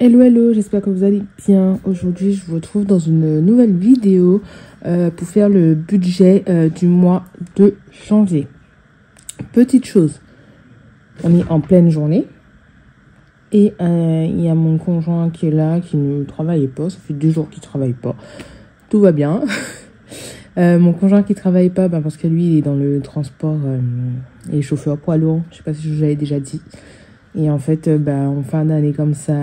Hello, hello, j'espère que vous allez bien. Aujourd'hui, je vous retrouve dans une nouvelle vidéo pour faire le budget du mois de janvier. Petite chose, on est en pleine journée et il y a mon conjoint qui est là, qui ne travaille pas. Ça fait 2 jours qu'il ne travaille pas. Tout va bien. Mon conjoint qui ne travaille pas, parce que lui, il est dans le transport, il est chauffeur poids lourd. Je ne sais pas si je vous l'avais déjà dit. Et en fait, en fin d'année comme ça,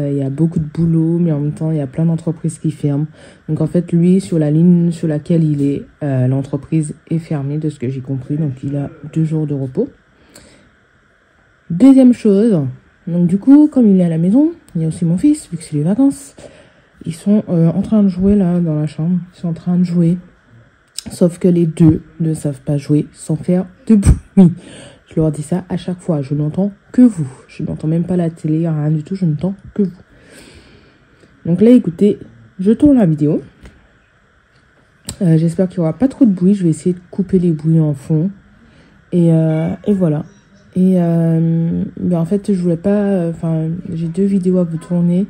il y a beaucoup de boulot, mais en même temps, il y a plein d'entreprises qui ferment. Donc en fait, lui, sur la ligne sur laquelle il est, l'entreprise est fermée, de ce que j'ai compris. Donc il a 2 jours de repos. Deuxième chose, donc du coup, comme il est à la maison, il y a aussi mon fils, vu que c'est les vacances. Ils sont en train de jouer là, dans la chambre. Ils sont en train de jouer. Sauf que les deux ne savent pas jouer sans faire de bruit. Je leur dis ça à chaque fois. Je n'entends que vous. Je n'entends même pas la télé, rien du tout. Je n'entends que vous. Donc là, écoutez, je tourne la vidéo. J'espère qu'il n'y aura pas trop de bruit. Je vais essayer de couper les bruits en fond. Et voilà. Et en fait, je voulais pas... j'ai 2 vidéos à vous tourner.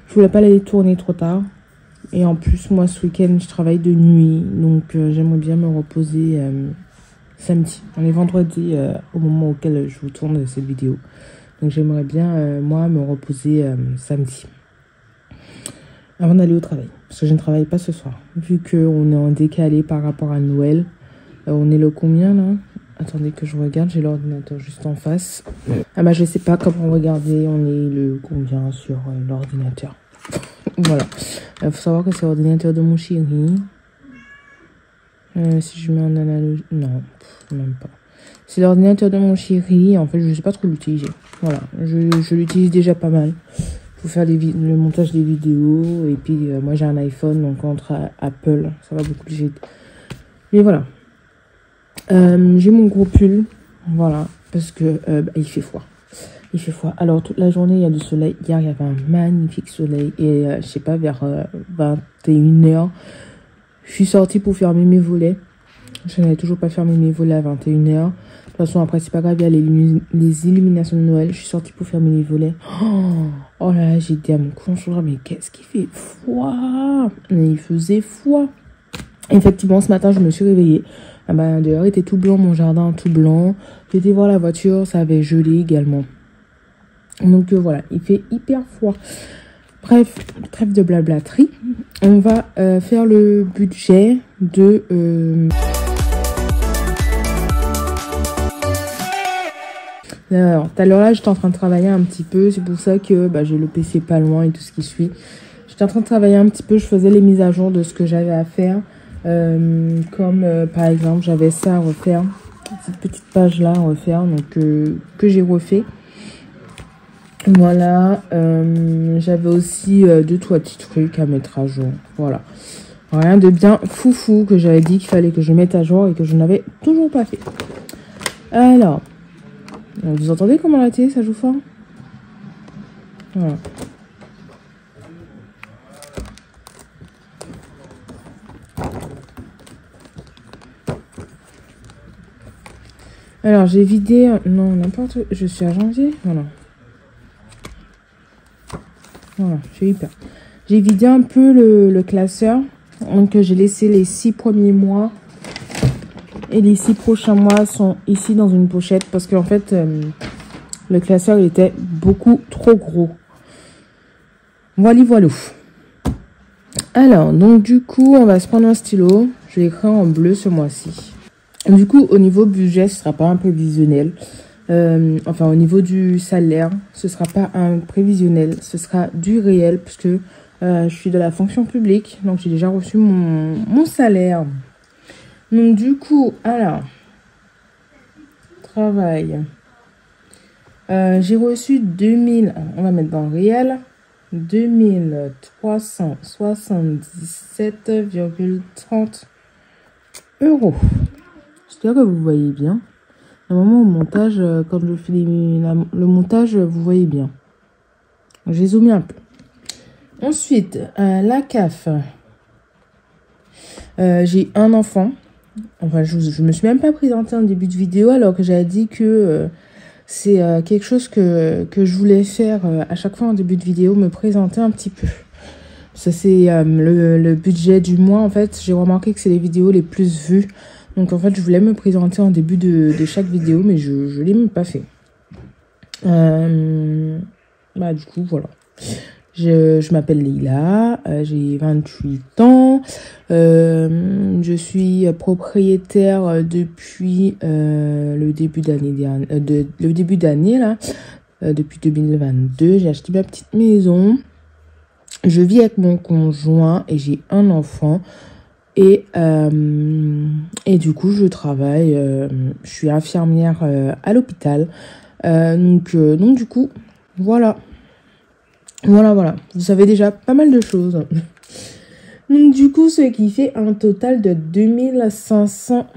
Je voulais pas les tourner trop tard. Et en plus, moi, ce week-end, je travaille de nuit. Donc, j'aimerais bien me reposer... samedi. On est vendredi au moment auquel je vous tourne cette vidéo. Donc j'aimerais bien, moi, me reposer samedi. Avant d'aller au travail. Parce que je ne travaille pas ce soir. Vu qu'on est en décalé par rapport à Noël. On est le combien là? Attendez que je regarde. J'ai l'ordinateur juste en face. Je sais pas comment regarder. On est le combien sur l'ordinateur. Voilà. Il faut savoir que c'est l'ordinateur de mon chéri. Si je mets en analogie... Non, même pas. C'est l'ordinateur de mon chéri. En fait, je ne sais pas trop l'utiliser. Voilà, je l'utilise déjà pas mal. Pour faire le montage des vidéos. Et puis, moi, j'ai un iPhone. Donc, entre Apple, ça va beaucoup plus vite. Mais voilà. J'ai mon gros pull. Voilà. Parce que il fait froid. Il fait froid. Alors, toute la journée, il y a du soleil. Hier, il y avait un magnifique soleil. Et, je sais pas, vers 21h... Je suis sortie pour fermer mes volets. Je n'avais toujours pas fermé mes volets à 21h. De toute façon, après, c'est pas grave, il y a les illuminations de Noël. Je suis sortie pour fermer les volets. Oh là là, j'ai dit à mon conjoint, mais qu'est-ce qu'il fait froid? Mais il faisait froid. Effectivement, ce matin, je me suis réveillée. Dehors, il était tout blanc, mon jardin tout blanc. J'ai été voir la voiture, ça avait gelé également. Donc voilà, il fait hyper froid. Bref, trêve de blablaterie. On va faire le budget de... Alors, tout à l'heure là, j'étais en train de travailler un petit peu. C'est pour ça que j'ai le PC pas loin et tout ce qui suit. J'étais en train de travailler un petit peu. Je faisais les mises à jour de ce que j'avais à faire. Par exemple, j'avais ça à refaire. Cette petite page là à refaire. Donc, que j'ai refait. Voilà, j'avais aussi 2-3 petits trucs à mettre à jour. Voilà, rien de bien foufou que j'avais dit qu'il fallait que je mette à jour et que je n'avais toujours pas fait. Alors, vous entendez comment la télé ça joue fort? Voilà. Alors, j'ai vidé... Non, n'importe... Je suis à janvier. Voilà. Voilà, j'ai eu peur. J'ai vidé un peu le classeur. Donc, j'ai laissé les 6 premiers mois. Et les 6 prochains mois sont ici dans une pochette. Parce qu'en fait, le classeur était beaucoup trop gros. Voilà, voilà. Alors, donc du coup, on va se prendre un stylo. Je vais écrire en bleu ce mois-ci. Du coup, au niveau budget, ce ne sera pas un prévisionnel. Au niveau du salaire, ce sera pas un prévisionnel, ce sera du réel puisque je suis de la fonction publique, donc j'ai déjà reçu mon salaire. Donc du coup, alors, travail, j'ai reçu 2000, on va mettre dans le réel, 2377,30 €. J'espère que vous voyez bien. Normalement, au montage, quand je fais le montage, vous voyez bien. J'ai zoomé un peu. Ensuite, la CAF. J'ai un enfant. Enfin, je me suis même pas présentée en début de vidéo alors que j'avais dit que C'est quelque chose que je voulais faire à chaque fois en début de vidéo, me présenter un petit peu. Ça, c'est le budget du mois, en fait. J'ai remarqué que c'est les vidéos les plus vues. Donc, en fait, je voulais me présenter en début de chaque vidéo, mais je ne l'ai même pas fait. Bah, du coup, voilà. Je m'appelle Leila, j'ai 28 ans. Je suis propriétaire depuis le début d'année, là. Depuis 2022, j'ai acheté ma petite maison. Je vis avec mon conjoint et j'ai un enfant. Et du coup, je travaille. Je suis infirmière à l'hôpital. Donc, du coup, voilà. Voilà. Vous savez déjà pas mal de choses. Donc, du coup, ce qui fait un total de 2500.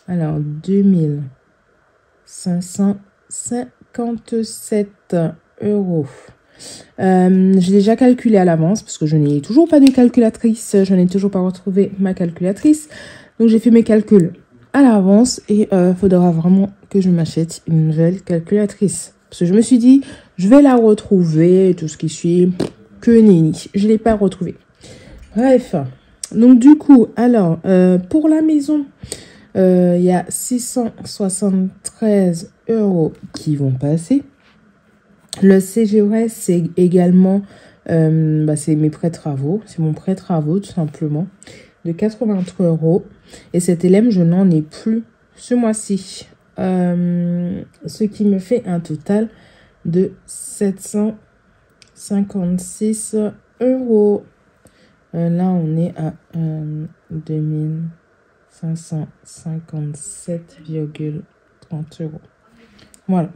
Alors, 2557 euros. J'ai déjà calculé à l'avance parce que je n'ai toujours pas de calculatrice. Je n'ai toujours pas retrouvé ma calculatrice. Donc, j'ai fait mes calculs à l'avance et faudra vraiment que je m'achète une nouvelle calculatrice. Parce que je me suis dit, je vais la retrouver, tout ce qui suit, que nenni. Je ne l'ai pas retrouvée. Bref. Donc, du coup, alors, pour la maison, il y a 673 euros qui vont passer. Le CGRS, c'est également, c'est mes prêts travaux. C'est mon prêt travaux, tout simplement, de 83 euros. Et cet LM, je n'en ai plus ce mois-ci. Ce qui me fait un total de 756 euros. Là, on est à 2557,30 euros. Voilà.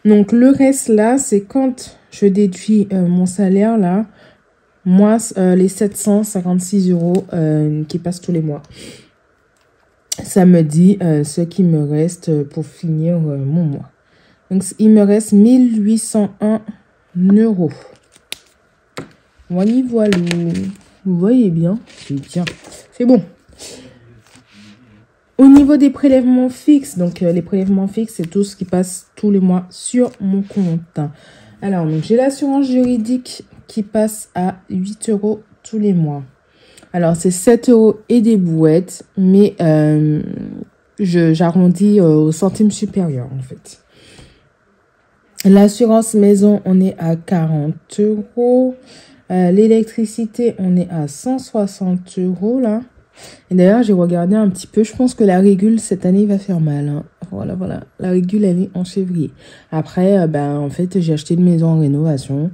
Donc, le reste, là, c'est quand je déduis mon salaire, là, moi, les 756 euros qui passent tous les mois. Ça me dit ce qui me reste pour finir mon mois. Donc, il me reste 1801 euros. Voilà. Vous voyez bien? C'est bien. C'est bon. Au niveau des prélèvements fixes, donc les prélèvements fixes, c'est tout ce qui passe tous les mois sur mon compte. Alors, donc j'ai l'assurance juridique qui passe à 8 euros tous les mois. Alors, c'est 7 euros et des bouettes, mais j'arrondis au centime supérieur, en fait. L'assurance maison, on est à 40 euros. L'électricité, on est à 160 euros, là. Et d'ailleurs, j'ai regardé un petit peu. Je pense que la régule, cette année, va faire mal. Hein. Voilà. La régule, elle est en février. Après, en fait, j'ai acheté une maison en rénovation.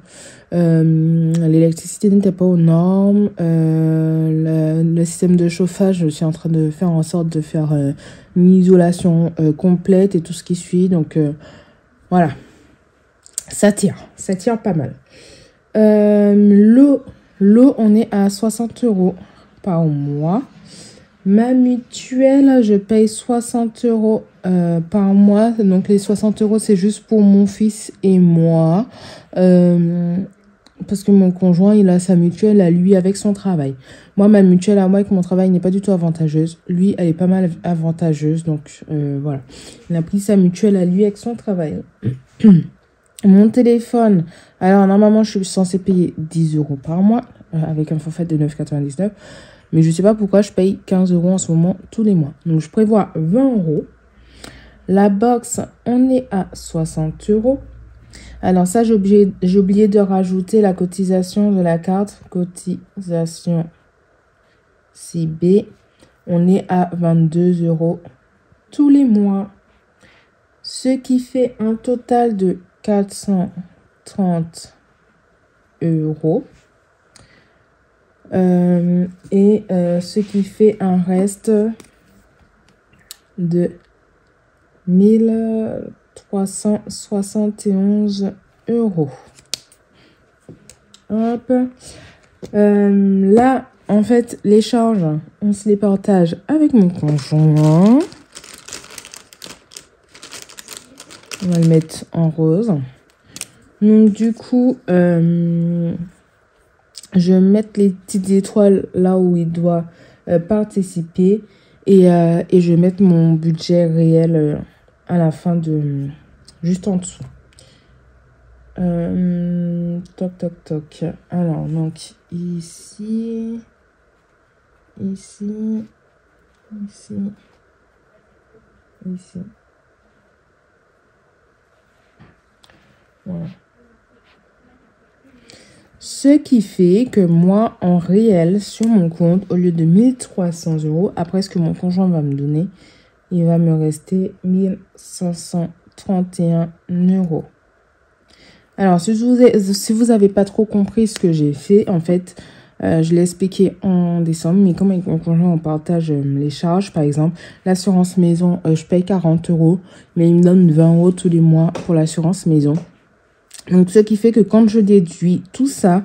L'électricité n'était pas aux normes. Le système de chauffage, je suis en train de faire en sorte de faire une isolation complète et tout ce qui suit. Donc, voilà. Ça tire pas mal. L'eau, on est à 60 euros par mois. Ma mutuelle, je paye 60 euros par mois. Donc, les 60 euros, c'est juste pour mon fils et moi. Parce que mon conjoint, il a sa mutuelle à lui avec son travail. Moi, ma mutuelle à moi avec mon travail n'est pas du tout avantageuse. Lui, elle est pas mal avantageuse. Donc, voilà. Il a pris sa mutuelle à lui avec son travail. Mon téléphone, alors normalement, je suis censée payer 10 euros par mois avec un forfait de 9,99 €. Mais je ne sais pas pourquoi je paye 15 euros en ce moment tous les mois. Donc, je prévois 20 euros. La box, on est à 60 euros. Alors ça, j'ai oublié de rajouter la cotisation de la carte. Cotisation CB. On est à 22 euros tous les mois. Ce qui fait un total de 430 euros. Ce qui fait un reste de 1371 euros. Hop. Là, en fait, les charges, on se les partage avec mon conjoint. On va le mettre en rose. Donc, du coup, je vais mettre les petites étoiles là où il doit participer. Et je vais mettre mon budget réel à la fin de juste en dessous. Toc, toc, toc. Alors, donc, ici, ici, ici, ici. Voilà. Ce qui fait que moi, en réel, sur mon compte, au lieu de 1300 €, après ce que mon conjoint va me donner, il va me rester 1531 €. Alors, si vous avez pas trop compris ce que j'ai fait, en fait, je l'ai expliqué en décembre, mais comme avec mon conjoint, on partage les charges, par exemple, l'assurance maison, je paye 40 €, mais il me donne 20 € tous les mois pour l'assurance maison. Donc, ce qui fait que quand je déduis tout ça,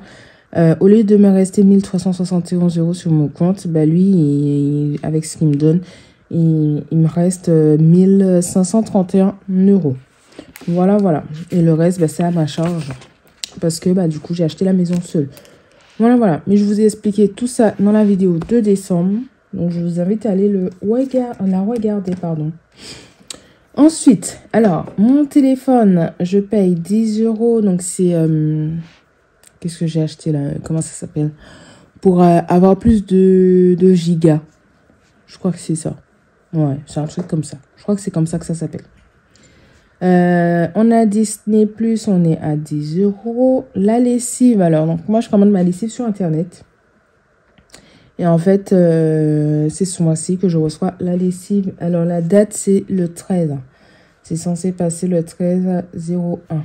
au lieu de me rester 1371 € sur mon compte, bah lui, avec ce qu'il me donne, il me reste 1531 €. Voilà, voilà. Et le reste, bah, c'est à ma charge. Parce que bah, du coup, j'ai acheté la maison seule. Voilà, voilà. Mais je vous ai expliqué tout ça dans la vidéo de décembre. Donc, je vous invite à aller la regarder, pardon. Ensuite, alors, mon téléphone, je paye 10 €. Donc, c'est... qu'est-ce que j'ai acheté là? Comment ça s'appelle? Pour avoir plus de gigas. Je crois que c'est ça. Ouais, c'est un truc comme ça. Je crois que c'est comme ça que ça s'appelle. On a Disney+, on est à 10 €. La lessive, alors, donc moi, je commande ma lessive sur Internet. Et en fait, c'est ce mois-ci que je reçois la lessive. Alors, la date, c'est le 13. C'est censé passer le 13/01.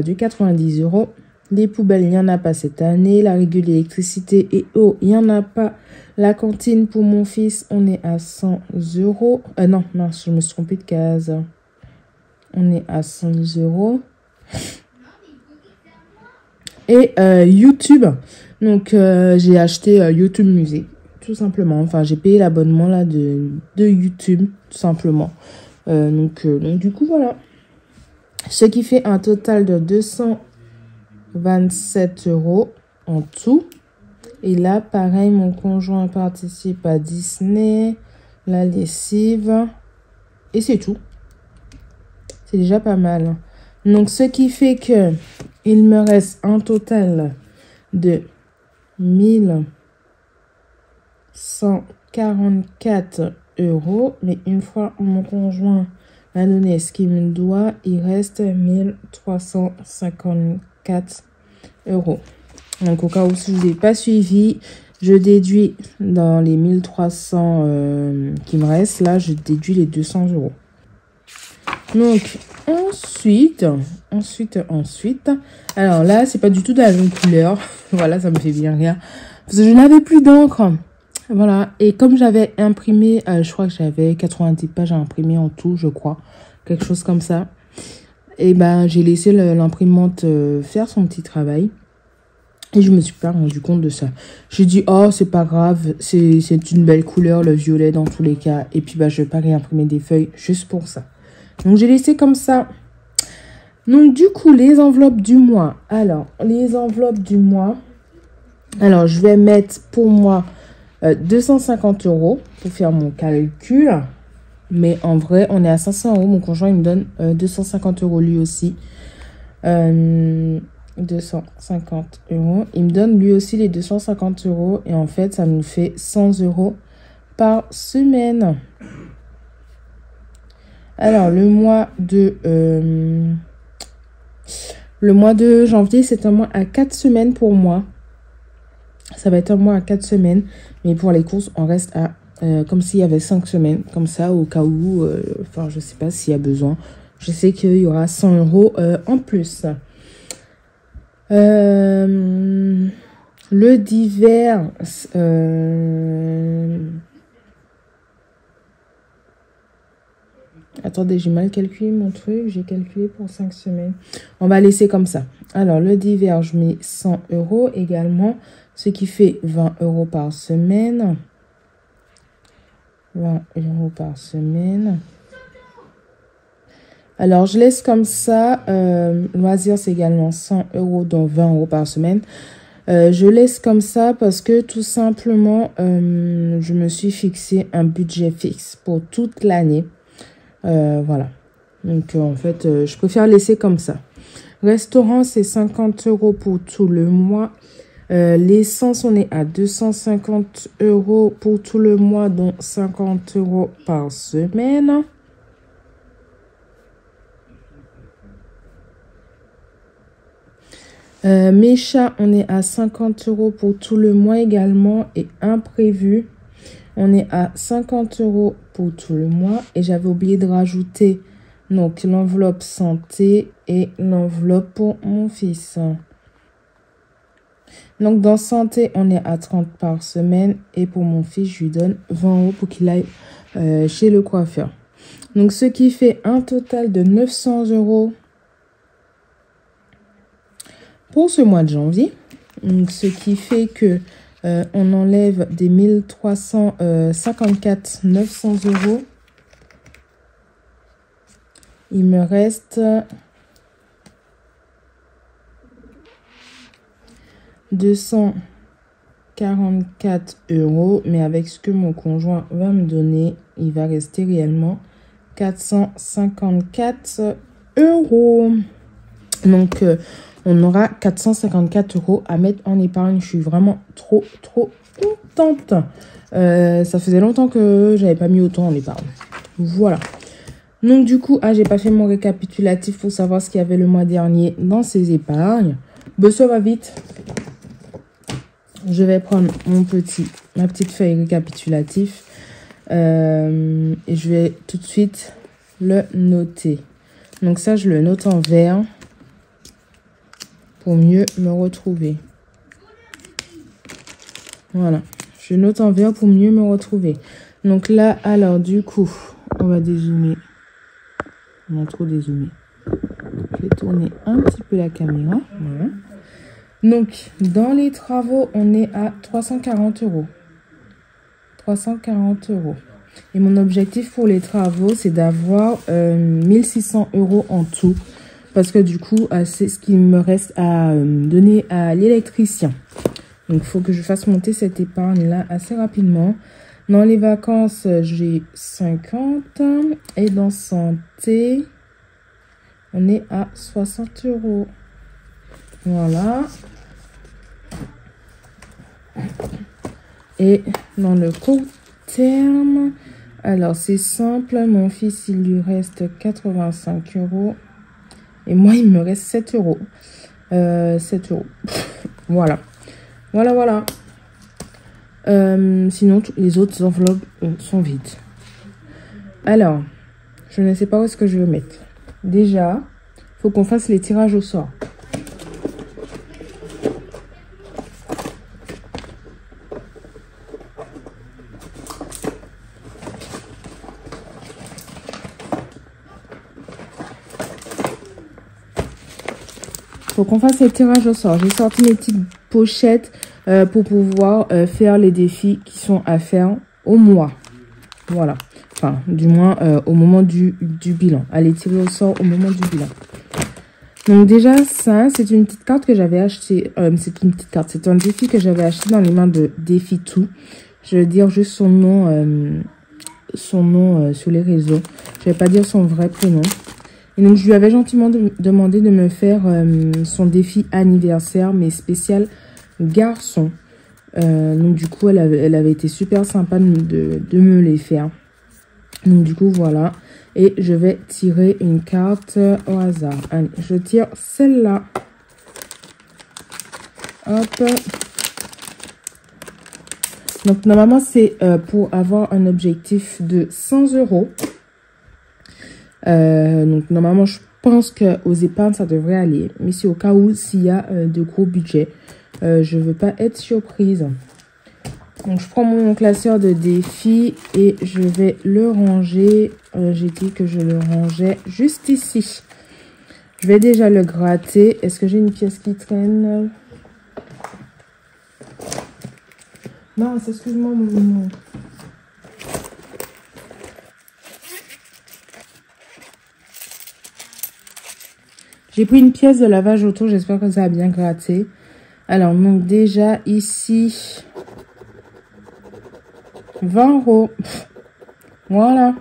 Du 90 €. Les poubelles, il n'y en a pas cette année. La régule d'électricité et eau, il n'y en a pas. La cantine pour mon fils, on est à 100 €. Non, mince, je me suis trompée de case. On est à 100 €. Et YouTube. Donc, j'ai acheté YouTube Music, tout simplement. Enfin, j'ai payé l'abonnement là de YouTube, tout simplement. Donc, du coup, voilà. Ce qui fait un total de 227 € en tout. Et là, pareil, mon conjoint participe à Disney, la lessive. Et c'est tout. C'est déjà pas mal. Donc, ce qui fait que il me reste un total de 1144 €. Mais une fois mon conjoint m'a donné ce qu'il me doit, il reste 1354 €. Donc, au cas où si je n'ai pas suivi, je déduis dans les 1300 qui me restent. Là, je déduis les 200 €. Donc, ensuite. Alors là, c'est pas du tout de la même couleur. Voilà, ça me fait bien rire. Parce que je n'avais plus d'encre. Voilà. Et comme j'avais imprimé, je crois que j'avais 90 pages à imprimer en tout, je crois. Quelque chose comme ça. Et ben, j'ai laissé l'imprimante faire son petit travail. Et je me suis pas rendu compte de ça. J'ai dit, oh, c'est pas grave. C'est une belle couleur, le violet dans tous les cas. Et puis, bah, je vais pas réimprimer des feuilles juste pour ça. Donc, j'ai laissé comme ça. Donc, du coup, les enveloppes du mois. Alors, les enveloppes du mois. Alors, je vais mettre pour moi 250 € pour faire mon calcul. Mais en vrai, on est à 500 €. Mon conjoint, il me donne 250 € lui aussi. 250 €. Il me donne lui aussi les 250 €. Et en fait, ça nous fait 100 € par semaine. Alors, le mois de janvier, c'est un mois à 4 semaines pour moi. Ça va être un mois à 4 semaines. Mais pour les courses, on reste à comme s'il y avait 5 semaines. Comme ça, au cas où, enfin, je sais pas s'il y a besoin. Je sais qu'il y aura 100 € en plus. Le d'hiver, attendez, j'ai mal calculé mon truc. J'ai calculé pour 5 semaines. On va laisser comme ça. Alors, le d'hiver, je mets 100 € également. Ce qui fait 20 € par semaine. 20 € par semaine. Alors, je laisse comme ça. Loisirs, c'est également 100 €, dont 20 € par semaine. Je laisse comme ça parce que tout simplement, je me suis fixé un budget fixe pour toute l'année. Voilà. Donc, en fait, je préfère laisser comme ça. Restaurant, c'est 50 € pour tout le mois. L'essence, on est à 250 € pour tout le mois, dont 50 € par semaine. Mes chats, on est à 50 € pour tout le mois également. Et imprévu, on est à 50 € pour tout le mois. Et j'avais oublié de rajouter donc l'enveloppe santé et l'enveloppe pour mon fils. Donc dans santé, on est à 30 par semaine. Et pour mon fils, je lui donne 20 € pour qu'il aille chez le coiffeur. Donc ce qui fait un total de 900 € pour ce mois de janvier. Donc, ce qui fait que on enlève des 1354 900 €. Il me reste 244 €. Mais avec ce que mon conjoint va me donner, il va rester réellement 454 €. Donc, on aura 454 € à mettre en épargne. Je suis vraiment trop contente. Ça faisait longtemps que j'avais pas mis autant en épargne. Voilà. Donc, du coup, j'ai pas fait mon récapitulatif pour savoir ce qu'il y avait le mois dernier dans ces épargnes. Ben, ça va vite. Je vais prendre ma petite feuille récapitulatif. Et je vais tout de suite le noter. Donc, ça, je le note en vert pour mieux me retrouver. Voilà. Je note en vert pour mieux me retrouver. Donc là, alors, du coup, on va dézoomer. On a trop dézoomé. Je vais tourner un petit peu la caméra. Voilà. Donc, dans les travaux, on est à 340 €. 340 €. Et mon objectif pour les travaux, c'est d'avoir 1600 € en tout. Parce que du coup, c'est ce qu'il me reste à donner à l'électricien. Donc, il faut que je fasse monter cette épargne-là assez rapidement. Dans les vacances, j'ai 50. Et dans santé, on est à 60 €. Voilà. Et dans le court terme, alors c'est simple. Mon fils, il lui reste 85 €. Et moi, il me reste 7 €. 7 €. Voilà. Voilà. Sinon, les autres enveloppes sont vides. Alors, je ne sais pas où est-ce que je veux mettre. Déjà, il faut qu'on fasse les tirages au sort. Faut qu'on fasse les tirages au sort. J'ai sorti mes petites pochettes pour pouvoir faire les défis qui sont à faire au mois. Voilà. Enfin, du moins au moment du bilan. Allez tirer au sort au moment du bilan. Donc déjà, ça, c'est une petite carte que j'avais achetée. C'est une petite carte. C'est un défi que j'avais acheté dans les mains de Défi Tout. Je vais dire juste son nom sur les réseaux. Je vais pas dire son vrai prénom. Et donc, je lui avais gentiment demandé de me faire son défi anniversaire, mais spécial garçon. Donc, du coup, elle avait été super sympa de me les faire. Donc, du coup, voilà. Et je vais tirer une carte au hasard. Allez, je tire celle-là. Hop. Donc, normalement, c'est pour avoir un objectif de 100 €. Donc, normalement, je pense qu'aux épargnes, ça devrait aller. Mais c'est au cas où, s'il y a de gros budgets, je ne veux pas être surprise. Donc, je prends mon classeur de défis et je vais le ranger. J'ai dit que je le rangeais juste ici. Je vais déjà le gratter. Est-ce que j'ai une pièce qui traîne? Non, excuse-moi, mon... J'ai pris une pièce de lavage auto, j'espère que ça a bien gratté. Alors, donc déjà, ici, 20 €. Voilà.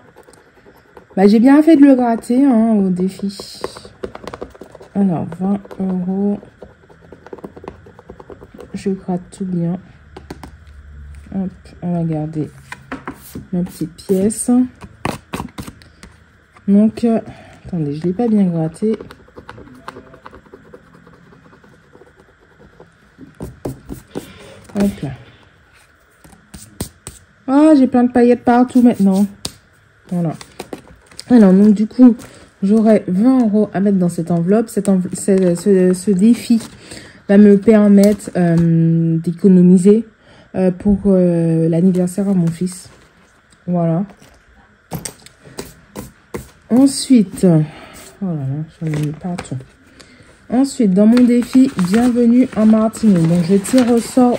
Bah, j'ai bien fait de le gratter hein, au défi. Alors, 20 €. Je gratte tout bien. Hop, on va garder ma petite pièce. Donc, attendez, je ne l'ai pas bien gratté. Hop là. Ah, j'ai plein de paillettes partout maintenant. Voilà. Alors, donc du coup, j'aurai 20 € à mettre dans cette enveloppe. Ce défi va me permettre d'économiser pour l'anniversaire à mon fils. Voilà. Ensuite, oh là là, j'en ai mis partout. Ensuite, dans mon défi, bienvenue en Martinique. Donc, je tire au sort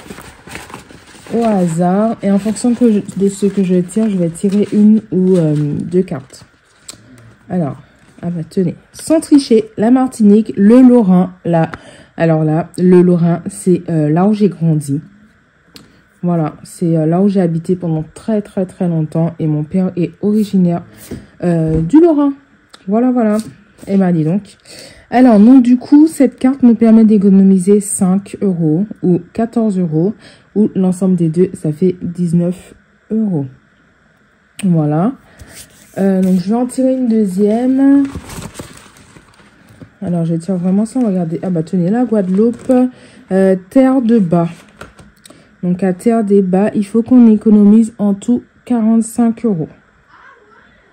au hasard. Et en fonction de ce que je tire, je vais tirer une ou deux cartes. Alors, ah bah tenez, sans tricher, la Martinique, le Lorrain, là. Alors là, le Lorrain, c'est là où j'ai grandi. Voilà, c'est là où j'ai habité pendant très longtemps. Et mon père est originaire du Lorrain. Voilà, voilà. Et ben dis donc. Alors, donc du coup, cette carte nous permet d'économiser 5 € ou 14 € ou l'ensemble des deux, ça fait 19 €. Voilà. Donc, je vais en tirer une deuxième. Alors, je tire vraiment sans regarder. Ah bah tenez, la Guadeloupe, terre de bas. Donc, à terre des bas, il faut qu'on économise en tout 45 €.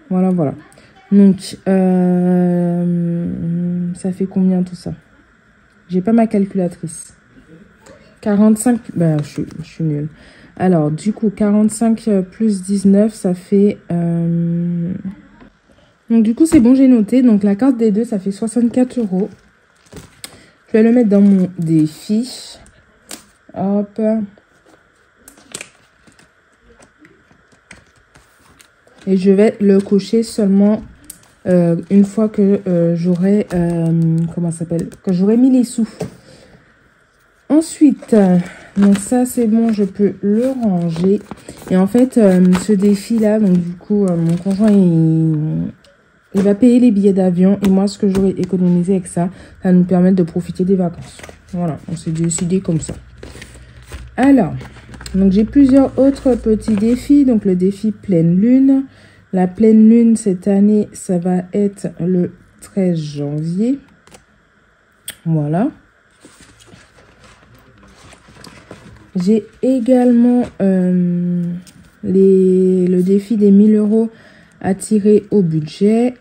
Voilà, voilà. Donc, ça fait combien tout ça? J'ai pas ma calculatrice. 45, bah, je suis nulle. Alors, du coup, 45 plus 19, ça fait... Donc, du coup, c'est bon, j'ai noté. Donc, la carte des deux, ça fait 64 €. Je vais le mettre dans mon défi. Hop. Et je vais le cocher seulement une fois que j'aurai... comment ça s'appelle? Que j'aurai mis les sous. Ensuite, donc ça c'est bon, je peux le ranger. Et en fait, ce défi-là, donc du coup, mon conjoint, il va payer les billets d'avion. Et moi, ce que j'aurai économisé avec ça, ça va nous permettre de profiter des vacances. Voilà, on s'est décidé comme ça. Alors, donc j'ai plusieurs autres petits défis. Donc le défi pleine lune. La pleine lune, cette année, ça va être le 13 janvier. Voilà. J'ai également le défi des 1000 € à tirer au budget.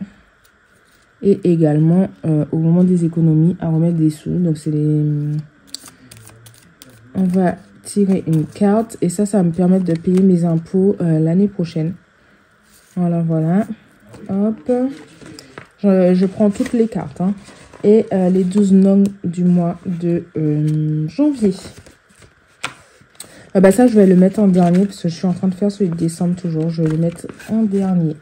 Et également, au moment des économies, à remettre des sous. Donc, c'est les... On va tirer une carte. Et ça va me permettre de payer mes impôts l'année prochaine. Voilà, voilà. Hop. Je prends toutes les cartes. Hein. Et les 12 noms du mois de janvier. Bah ça, je vais le mettre en dernier parce que je suis en train de faire celui de décembre toujours. Je vais le mettre en dernier.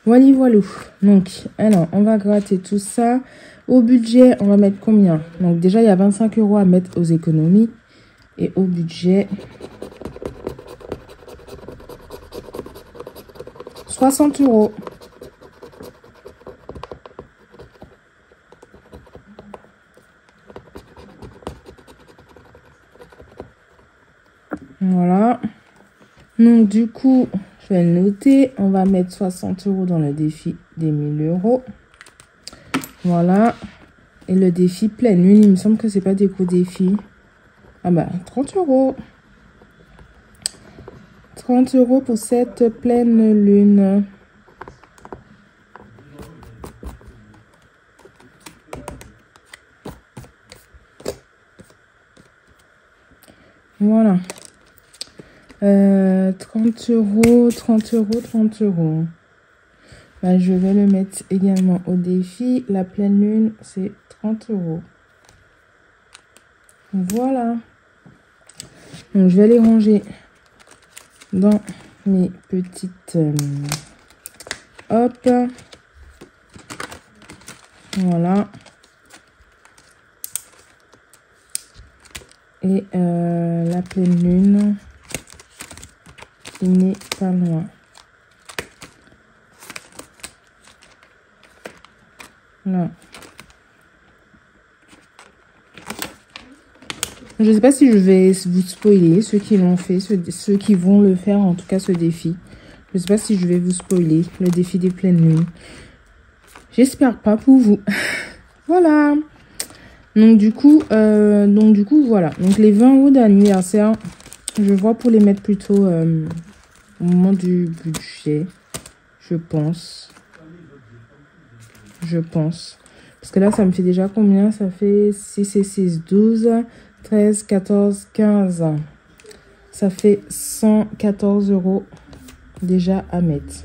Voilà, voilà. Donc, alors, on va gratter tout ça. Au budget, on va mettre combien? Donc, déjà, il y a 25 € à mettre aux économies. Et au budget, 60 €. Voilà. Donc, du coup, je vais le noter. On va mettre 60 € dans le défi des 1000 €. Voilà. Et le défi pleine lune, il me semble que c'est pas des gros défis. Ah bah, 30 €. 30 € pour cette pleine lune. Voilà. 30 €, 30 €, 30 €. Bah, je vais le mettre également au défi. La pleine lune, c'est 30 €. Voilà. Donc, je vais les ranger dans mes petites... hop. Voilà. Et la pleine lune, il n'est pas loin. Voilà. Je ne sais pas si je vais vous spoiler, ceux qui l'ont fait, ceux qui vont le faire, en tout cas ce défi. Je ne sais pas si je vais vous spoiler le défi des pleines lunes. J'espère pas pour vous. Voilà. Donc du coup, voilà. Donc les 20 euros d'anniversaire, je vois pour les mettre plutôt au moment du budget. Je pense. Parce que là, ça me fait déjà combien? Ça fait 6 et 6, 12, 13, 14, 15. Ça fait 114 euros déjà à mettre.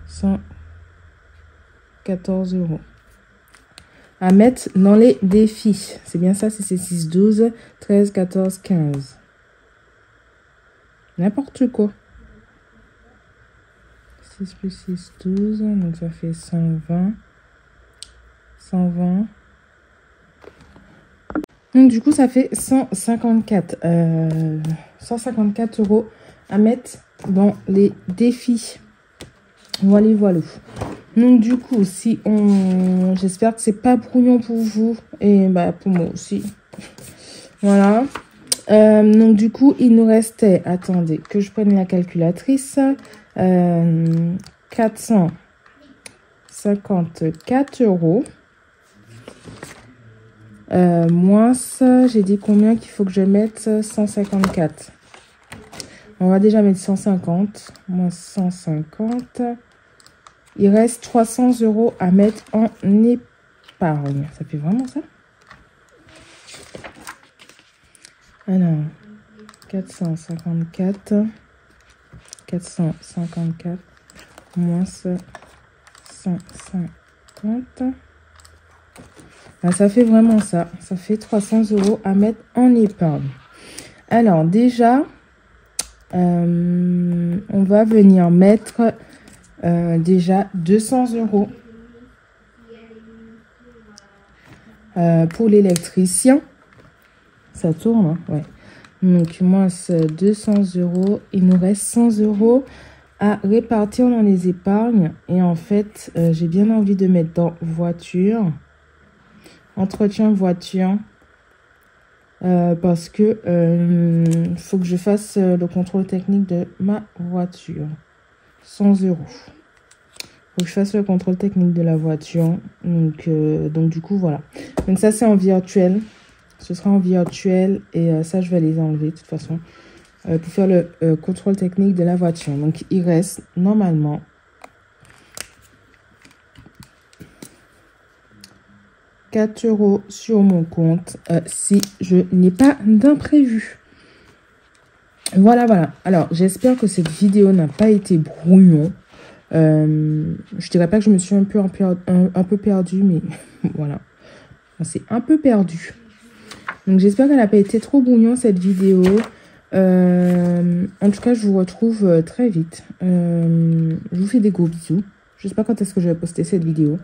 114 euros. À mettre dans les défis. C'est bien ça, c'est 6, 12, 13, 14, 15. N'importe quoi. 6 plus 6, 12. Donc ça fait 120. 120. Donc du coup, ça fait 154. 154 euros à mettre dans les défis. Voilà, voilà. Donc du coup, si on... J'espère que c'est pas brouillon pour vous. Et bah pour moi aussi. Voilà. Donc du coup, il nous restait... Attendez, que je prenne la calculatrice. 454 euros. Moins ça, j'ai dit combien qu'il faut que je mette? 154. On va déjà mettre 150. Moins 150. Il reste 300 euros à mettre en épargne. Ça fait vraiment ça? Alors, 454. 454. Moins 150. Ben, ça fait vraiment ça. Ça fait 300 euros à mettre en épargne. Alors, déjà, on va venir mettre déjà 200 euros pour l'électricien. Ça tourne, hein? Ouais. Donc, moins 200 euros. Il nous reste 100 euros à répartir dans les épargnes. Et en fait, j'ai bien envie de mettre dans voiture. Entretien voiture. Parce que faut que je fasse le contrôle technique de ma voiture. 100 euros. Faut que je fasse le contrôle technique de la voiture. Donc du coup, voilà. Donc ça, c'est en virtuel. Ce sera en virtuel. Et ça, je vais les enlever de toute façon. Pour faire le contrôle technique de la voiture. Donc, il reste normalement 4 euros sur mon compte si je n'ai pas d'imprévu. Voilà, voilà. Alors, j'espère que cette vidéo n'a pas été brouillon. Je dirais pas que je me suis un peu perdue, mais voilà. C'est un peu perdu. Donc, j'espère qu'elle n'a pas été trop brouillon, cette vidéo. En tout cas, je vous retrouve très vite. Je vous fais des gros bisous. Je sais pas quand est-ce que je vais poster cette vidéo.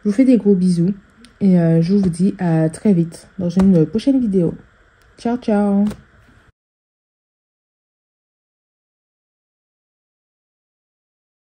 Je vous fais des gros bisous. Et je vous dis à très vite dans une prochaine vidéo. Ciao, ciao!